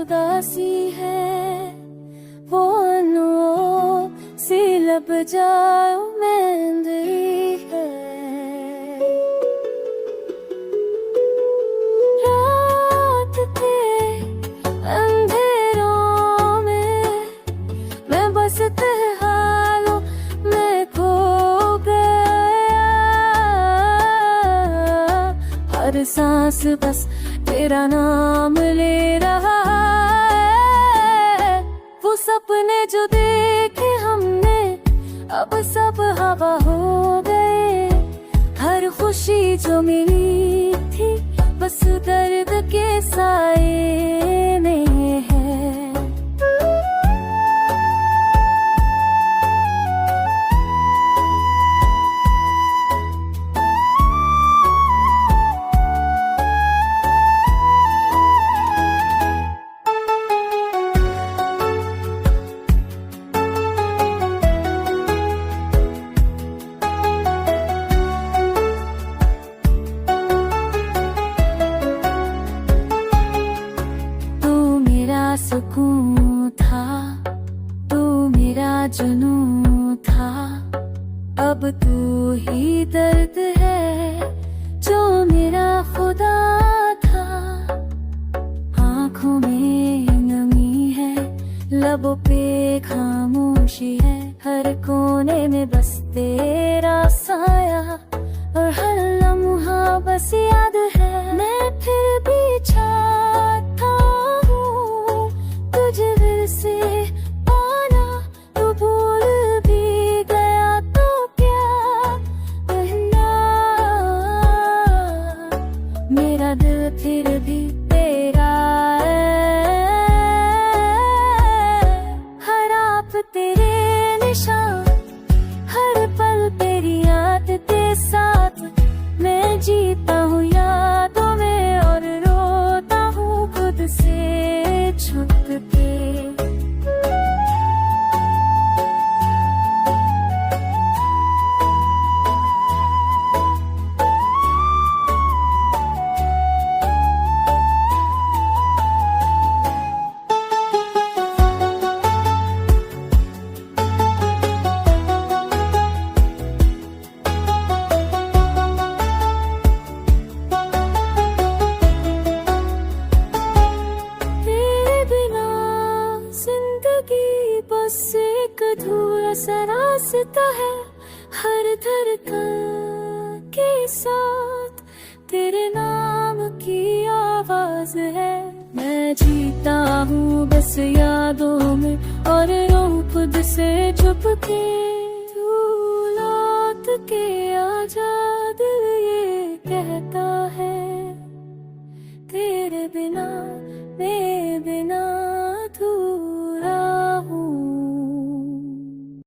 उदासी है वो सी लब जाओ मेंदरी है। रात के अंधेरों में मैं बसते हालों में खो गया। हर सांस बस तेरा नाम ले रहा है। वो सपने जो देखे हमने अब सब हवा हो गए। हर खुशी जो मिली थी बस दर्द के साए में है। सुकून था तू मेरा जुनून था। अब तू ही दर्द है जो मेरा खुदा था। आँखों में नमी है लबों पे खामोशी है। हर कोने में बस तेरा साया और हर लम्हा बस याद है। मैं फिर भी चाहता हूँ तुझे फिर से पाना। तू भूल भी गया तो क्या कहना। मेरा दिल फिर भी तेरा है। हर आप तेरे निशान हर पल तेरी याद के साथ मैं जीता हूँ यादों में और रोता हूँ खुद से छुप के। बस एक अधूरा सा रास्ता है। हर धड़कन के साथ तेरे नाम की आवाज है। मैं जीता हूँ बस यादों में और रहूं खुद से छुप के। तू लौट के आजा दिल ये कहता